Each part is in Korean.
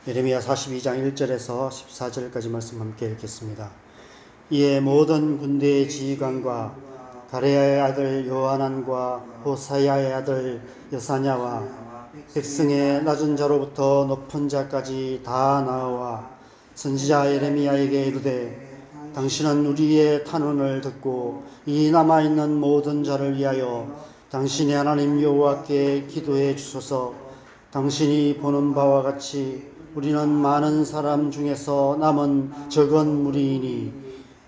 예레미야 42장 1절에서 14절까지 말씀 함께 읽겠습니다. 이에 모든 군대의 지휘관과 가레야의 아들 요하난과 호사야의 아들 여사냐와 백성의 낮은 자로부터 높은 자까지 다 나와 선지자 예레미야에게 이르되 당신은 우리의 탄원을 듣고 이 남아있는 모든 자를 위하여 당신의 하나님 여호와께 기도해 주소서. 당신이 보는 바와 같이 우리는 많은 사람 중에서 남은 적은 무리이니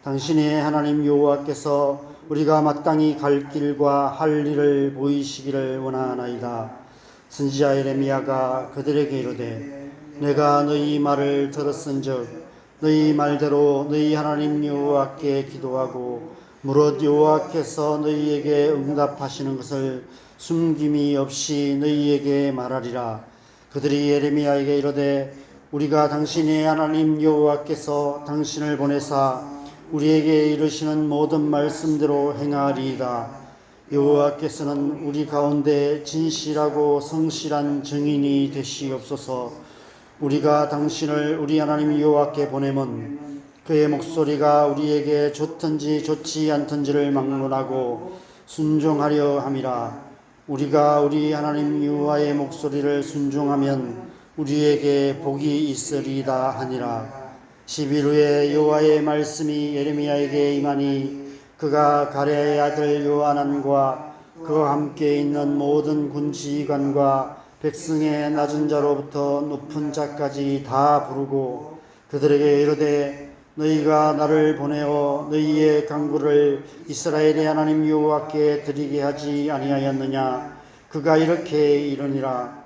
당신의 하나님 여호와께서 우리가 마땅히 갈 길과 할 일을 보이시기를 원하나이다. 선지자 예레미야가 그들에게 이르되 내가 너희 말을 들었은즉 너희 말대로 너희 하나님 여호와께 기도하고 무릇 여호와께서 너희에게 응답하시는 것을 숨김이 없이 너희에게 말하리라. 그들이 예레미야에게 이르되 우리가 당신의 하나님 여호와께서 당신을 보내사 우리에게 이르시는 모든 말씀대로 행하리이다. 여호와께서는 우리 가운데 진실하고 성실한 증인이 되시옵소서. 우리가 당신을 우리 하나님 여호와께 보내면 그의 목소리가 우리에게 좋든지 좋지 않든지를 막론하고 순종하려 함이라. 우리가 우리 하나님 여호와의 목소리를 순종하면 우리에게 복이 있으리이다 하니라. 10일 후에 여호와의 말씀이 예레미야에게 임하니 그가 가레야의 아들 요하난과 그와 함께 있는 모든 군지휘관과 백성의 낮은 자로부터 높은 자까지 다 부르고 그들에게 이르되 너희가 나를 보내어 너희의 간구를 이스라엘의 하나님 여호와께 드리게 하지 아니하였느냐. 그가 이렇게 이르니라.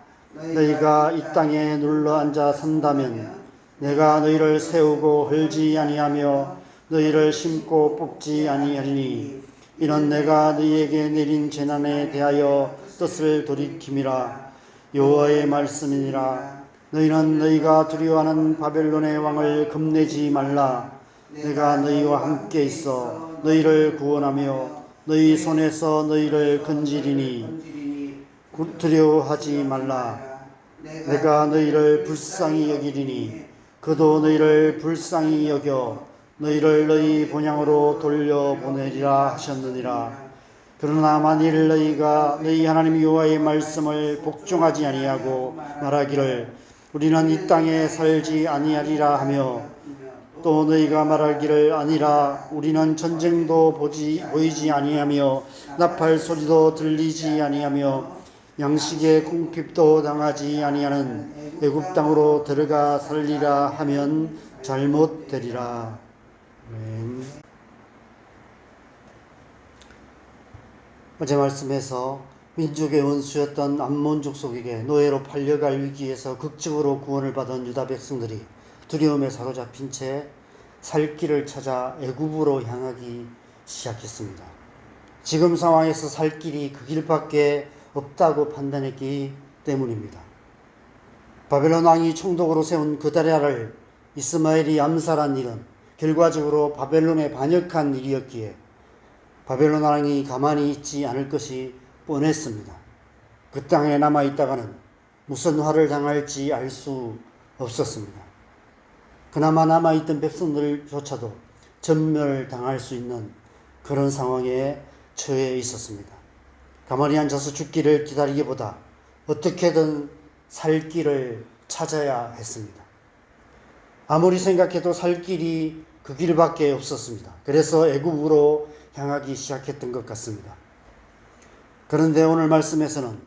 너희가 이 땅에 눌러 앉아 산다면 내가 너희를 세우고 헐지 아니하며 너희를 심고 뽑지 아니하리니 이는 내가 너희에게 내린 재난에 대하여 뜻을 돌이킴이라. 여호와의 말씀이니라. 너희는 너희가 두려워하는 바벨론의 왕을 겁내지 말라. 내가 너희와 함께 있어 너희를 구원하며 너희 손에서 너희를 건지리니 두려워하지 말라. 내가 너희를 불쌍히 여기리니 그도 너희를 불쌍히 여겨 너희를 너희 본향으로 돌려보내리라 하셨느니라. 그러나 만일 너희가 너희 하나님 여호와의 말씀을 복종하지 아니하고 말하기를 우리는 이 땅에 살지 아니하리라 하며 또 너희가 말하기를 아니라 우리는 전쟁도 보이지 아니하며 나팔 소리도 들리지 아니하며 양식의 궁핍도 당하지 아니하는 애굽 땅으로 들어가 살리라 하면 잘못되리라. 아멘. 어제 말씀에서 민족의 원수였던 암몬 족속에게 노예로 팔려갈 위기에서 극적으로 구원을 받은 유다 백성들이 두려움에 사로잡힌 채 살 길을 찾아 애굽으로 향하기 시작했습니다. 지금 상황에서 살 길이 그 길밖에 없다고 판단했기 때문입니다. 바벨론 왕이 총독으로 세운 그다랴를 이스마엘이 암살한 일은 결과적으로 바벨론에 반역한 일이었기에 바벨론 왕이 가만히 있지 않을 것이 뻔했습니다. 그 땅에 남아있다가는 무슨 화를 당할지 알 수 없었습니다. 그나마 남아있던 백성들조차도 전멸당할 수 있는 그런 상황에 처해 있었습니다. 가만히 앉아서 죽기를 기다리기보다 어떻게든 살 길을 찾아야 했습니다. 아무리 생각해도 살 길이 그 길밖에 없었습니다. 그래서 애굽으로 향하기 시작했던 것 같습니다. 그런데 오늘 말씀에서는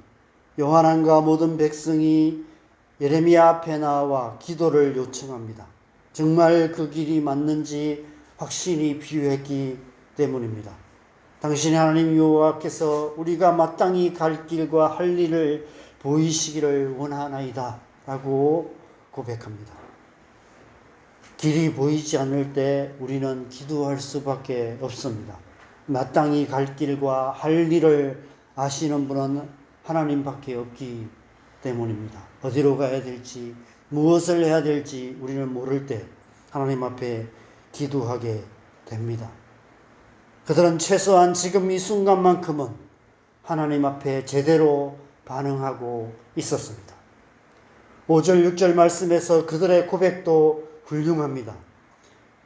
요하난과 모든 백성이 예레미야 앞에 나와 기도를 요청합니다. 정말 그 길이 맞는지 확신이 필요했기 때문입니다. 당신의 하나님 여호와께서 우리가 마땅히 갈 길과 할 일을 보이시기를 원하나이다 라고 고백합니다. 길이 보이지 않을 때 우리는 기도할 수밖에 없습니다. 마땅히 갈 길과 할 일을 아시는 분은 하나님밖에 없기 때문입니다. 어디로 가야 될지 무엇을 해야 될지 우리는 모를 때 하나님 앞에 기도하게 됩니다. 그들은 최소한 지금 이 순간만큼은 하나님 앞에 제대로 반응하고 있었습니다. 5절 6절 말씀에서 그들의 고백도 훌륭합니다.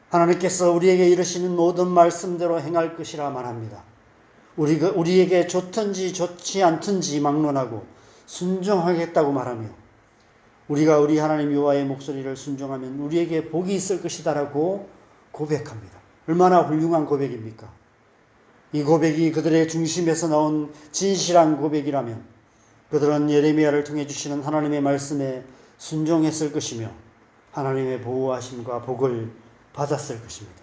하나님께서 우리에게 이르시는 모든 말씀대로 행할 것이라 말합니다. 우리에게 좋든지 좋지 않든지 막론하고 순종하겠다고 말하며 우리가 우리 하나님 여호와의 목소리를 순종하면 우리에게 복이 있을 것이다라고 고백합니다. 얼마나 훌륭한 고백입니까? 이 고백이 그들의 중심에서 나온 진실한 고백이라면 그들은 예레미야를 통해 주시는 하나님의 말씀에 순종했을 것이며 하나님의 보호하심과 복을 받았을 것입니다.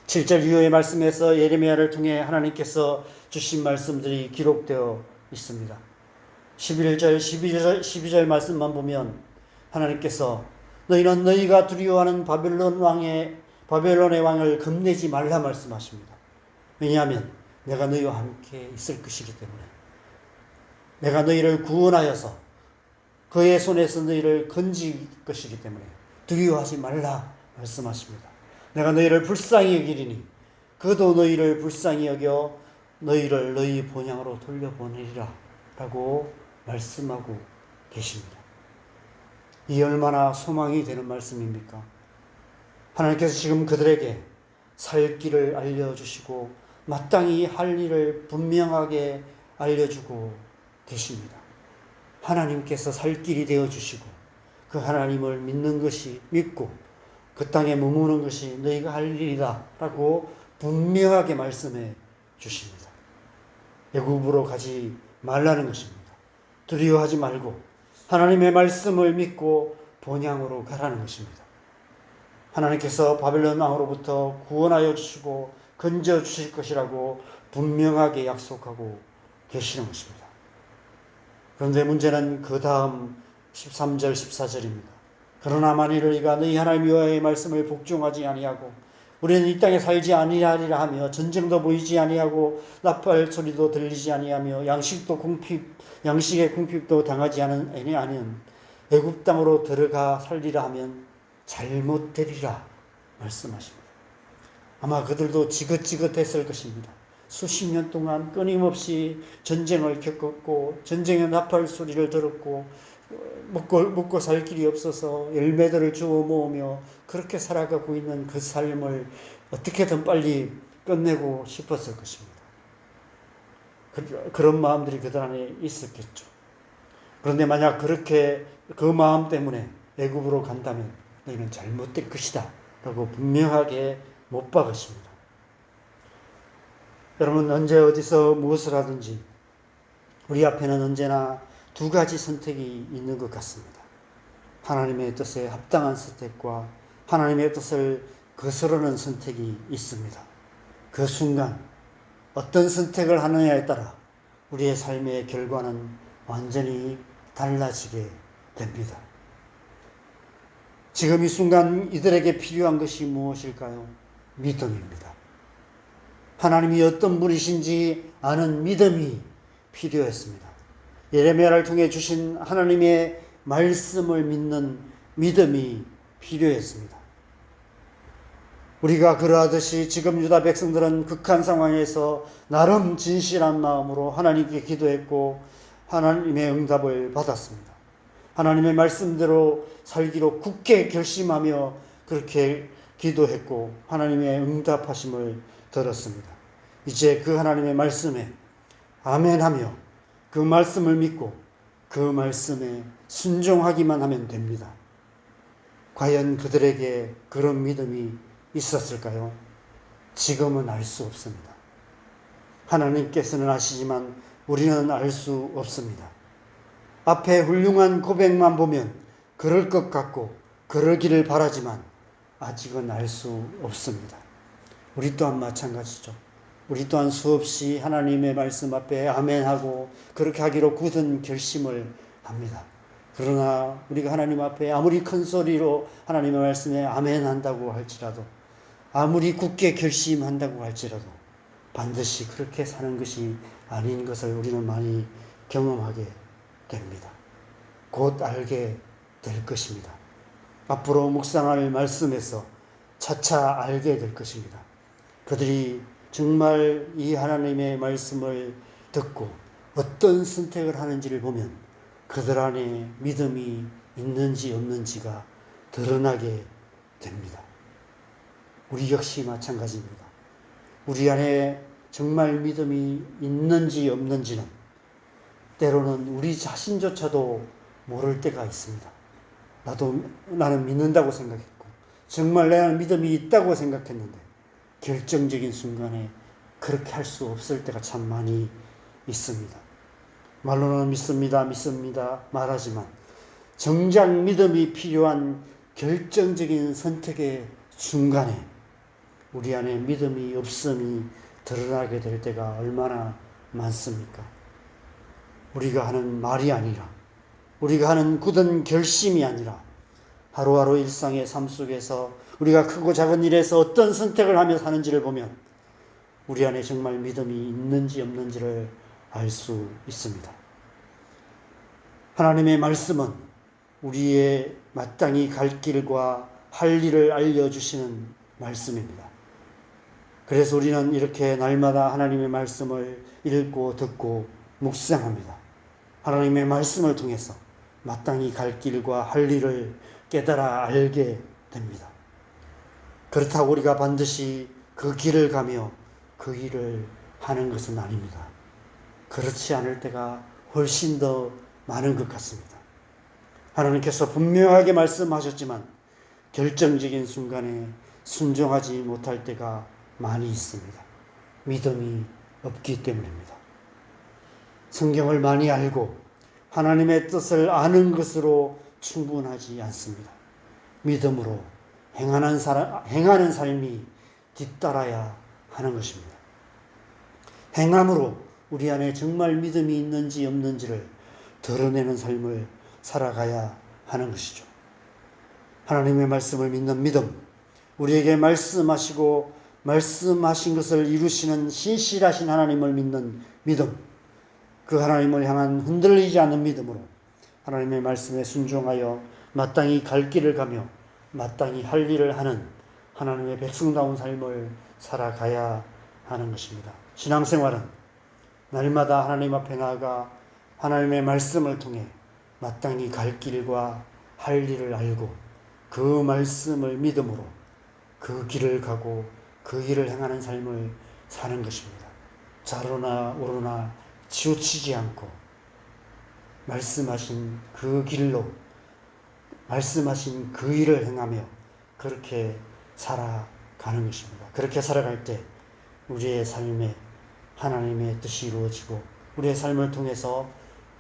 7절 이후의 말씀에서 예레미야를 통해 하나님께서 주신 말씀들이 기록되어 있습니다. 11절, 12절 말씀만 보면 하나님께서 너희는 너희가 두려워하는 바벨론의 왕을 겁내지 말라 말씀하십니다. 왜냐하면 내가 너희와 함께 있을 것이기 때문에 내가 너희를 구원하여서 그의 손에서 너희를 건질 것이기 때문에 두려워하지 말라 말씀하십니다. 내가 너희를 불쌍히 여기리니 그도 너희를 불쌍히 여겨 너희를 너희 본향으로 돌려보내리라 라고 말씀하고 계십니다. 이 얼마나 소망이 되는 말씀입니까? 하나님께서 지금 그들에게 살 길을 알려주시고 마땅히 할 일을 분명하게 알려주고 계십니다. 하나님께서 살 길이 되어주시고 그 하나님을 믿고 그 땅에 머무는 것이 너희가 할 일이다 라고 분명하게 말씀해 주십니다. 애굽으로 가지 말라는 것입니다. 두려워하지 말고 하나님의 말씀을 믿고 본향으로 가라는 것입니다. 하나님께서 바벨론 왕으로부터 구원하여 주시고 건져 주실 것이라고 분명하게 약속하고 계시는 것입니다. 그런데 문제는 그 다음 13절 14절입니다. 그러나 만일 너희가 너희 하나님 여호와의 말씀을 복종하지 아니하고 우리는 이 땅에 살지 아니하리라 하며 전쟁도 보이지 아니하고 나팔 소리도 들리지 아니하며 양식의 궁핍도 당하지 아니하는 애굽 땅으로 들어가 살리라 하면 잘못되리라 말씀하십니다. 아마 그들도 지긋지긋했을 것입니다. 수십 년 동안 끊임없이 전쟁을 겪었고 전쟁의 나팔 소리를 들었고 먹고 살 길이 없어서 열매들을 주워 모으며 그렇게 살아가고 있는 그 삶을 어떻게든 빨리 끝내고 싶었을 것입니다. 그런 마음들이 그들 안에 있었겠죠. 그런데 만약 그렇게 그 마음 때문에 애굽으로 간다면 너희는 잘못될 것이다 라고 분명하게 못 박으십니다. 여러분, 언제 어디서 무엇을 하든지 우리 앞에는 언제나 두 가지 선택이 있는 것 같습니다. 하나님의 뜻에 합당한 선택과 하나님의 뜻을 거스르는 선택이 있습니다. 그 순간 어떤 선택을 하느냐에 따라 우리의 삶의 결과는 완전히 달라지게 됩니다. 지금 이 순간 이들에게 필요한 것이 무엇일까요? 믿음입니다. 하나님이 어떤 분이신지 아는 믿음이 필요했습니다. 예레미야를 통해 주신 하나님의 말씀을 믿는 믿음이 필요했습니다. 우리가 그러하듯이 지금 유다 백성들은 극한 상황에서 나름 진실한 마음으로 하나님께 기도했고 하나님의 응답을 받았습니다. 하나님의 말씀대로 살기로 굳게 결심하며 그렇게 기도했고 하나님의 응답하심을 들었습니다. 이제 그 하나님의 말씀에 아멘하며 그 말씀을 믿고 그 말씀에 순종하기만 하면 됩니다. 과연 그들에게 그런 믿음이 있었을까요? 지금은 알 수 없습니다. 하나님께서는 아시지만 우리는 알 수 없습니다. 앞에 훌륭한 고백만 보면 그럴 것 같고 그러기를 바라지만 아직은 알 수 없습니다. 우리 또한 마찬가지죠. 우리 또한 수없이 하나님의 말씀 앞에 아멘하고 그렇게 하기로 굳은 결심을 합니다. 그러나 우리가 하나님 앞에 아무리 큰 소리로 하나님의 말씀에 아멘한다고 할지라도 아무리 굳게 결심한다고 할지라도 반드시 그렇게 사는 것이 아닌 것을 우리는 많이 경험하게 됩니다. 곧 알게 될 것입니다. 앞으로 묵상할 말씀에서 차차 알게 될 것입니다. 그들이 정말 이 하나님의 말씀을 듣고 어떤 선택을 하는지를 보면 그들 안에 믿음이 있는지 없는지가 드러나게 됩니다. 우리 역시 마찬가지입니다. 우리 안에 정말 믿음이 있는지 없는지는 때로는 우리 자신조차도 모를 때가 있습니다. 나는 믿는다고 생각했고 정말 나는 믿음이 있다고 생각했는데 결정적인 순간에 그렇게 할 수 없을 때가 참 많이 있습니다. 말로는 믿습니다 말하지만 정작 믿음이 필요한 결정적인 선택의 순간에 우리 안에 믿음이 없음이 드러나게 될 때가 얼마나 많습니까? 우리가 하는 말이 아니라 우리가 하는 굳은 결심이 아니라 하루하루 일상의 삶 속에서 우리가 크고 작은 일에서 어떤 선택을 하며 사는지를 보면 우리 안에 정말 믿음이 있는지 없는지를 알 수 있습니다. 하나님의 말씀은 우리의 마땅히 갈 길과 할 일을 알려주시는 말씀입니다. 그래서 우리는 이렇게 날마다 하나님의 말씀을 읽고 듣고 묵상합니다. 하나님의 말씀을 통해서 마땅히 갈 길과 할 일을 깨달아 알게 됩니다. 그렇다고 우리가 반드시 그 길을 가며 그 일을 하는 것은 아닙니다. 그렇지 않을 때가 훨씬 더 많은 것 같습니다. 하나님께서 분명하게 말씀하셨지만 결정적인 순간에 순종하지 못할 때가 많이 있습니다. 믿음이 없기 때문입니다. 성경을 많이 알고 하나님의 뜻을 아는 것으로 충분하지 않습니다. 믿음으로 행하는 삶이 뒤따라야 하는 것입니다. 행함으로 우리 안에 정말 믿음이 있는지 없는지를 드러내는 삶을 살아가야 하는 것이죠. 하나님의 말씀을 믿는 믿음, 우리에게 말씀하시고 말씀하신 것을 이루시는 신실하신 하나님을 믿는 믿음, 그 하나님을 향한 흔들리지 않는 믿음으로 하나님의 말씀에 순종하여 마땅히 갈 길을 가며 마땅히 할 일을 하는 하나님의 백성다운 삶을 살아가야 하는 것입니다. 신앙생활은 날마다 하나님 앞에 나아가 하나님의 말씀을 통해 마땅히 갈 길과 할 일을 알고 그 말씀을 믿음으로 그 길을 가고 그 일을 행하는 삶을 사는 것입니다. 좌로나 우로나 치우치지 않고 말씀하신 그 길로 말씀하신 그 일을 행하며 그렇게 살아가는 것입니다. 그렇게 살아갈 때 우리의 삶에 하나님의 뜻이 이루어지고 우리의 삶을 통해서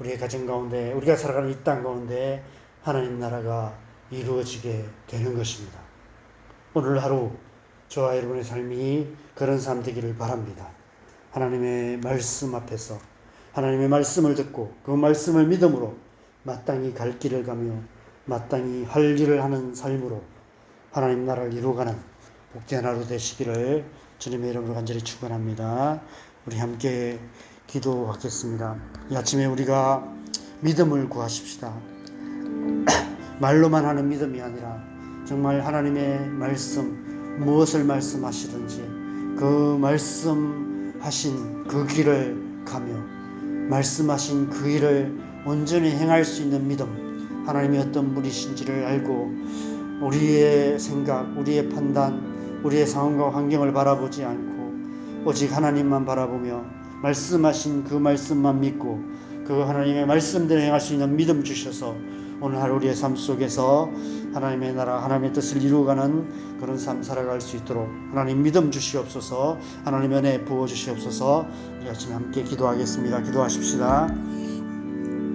우리의 가정 가운데 우리가 살아가는 이 땅 가운데 하나님 나라가 이루어지게 되는 것입니다. 오늘 하루 저와 여러분의 삶이 그런 삶 되기를 바랍니다. 하나님의 말씀 앞에서 하나님의 말씀을 듣고 그 말씀을 믿음으로 마땅히 갈 길을 가며 마땅히 할 일을 하는 삶으로 하나님 나라를 이루어가는 복된 하루 되시기를 주님의 이름으로 간절히 축원합니다. 우리 함께 기도하겠습니다. 이 아침에 우리가 믿음을 구하십시다. 말로만 하는 믿음이 아니라 정말 하나님의 말씀, 무엇을 말씀하시든지 그 말씀하신 그 길을 가며 말씀하신 그 일을 온전히 행할 수 있는 믿음, 하나님이 어떤 분이신지를 알고 우리의 생각, 우리의 판단, 우리의 상황과 환경을 바라보지 않고 오직 하나님만 바라보며 말씀하신 그 말씀만 믿고 그 하나님의 말씀대로 행할 수 있는 믿음 주셔서 오늘 하루 우리의 삶 속에서 하나님의 나라, 하나님의 뜻을 이루어가는 그런 삶 살아갈 수 있도록 하나님 믿음 주시옵소서, 하나님 은혜 부어주시옵소서. 우리 아침에 함께 기도하겠습니다. 기도하십시다.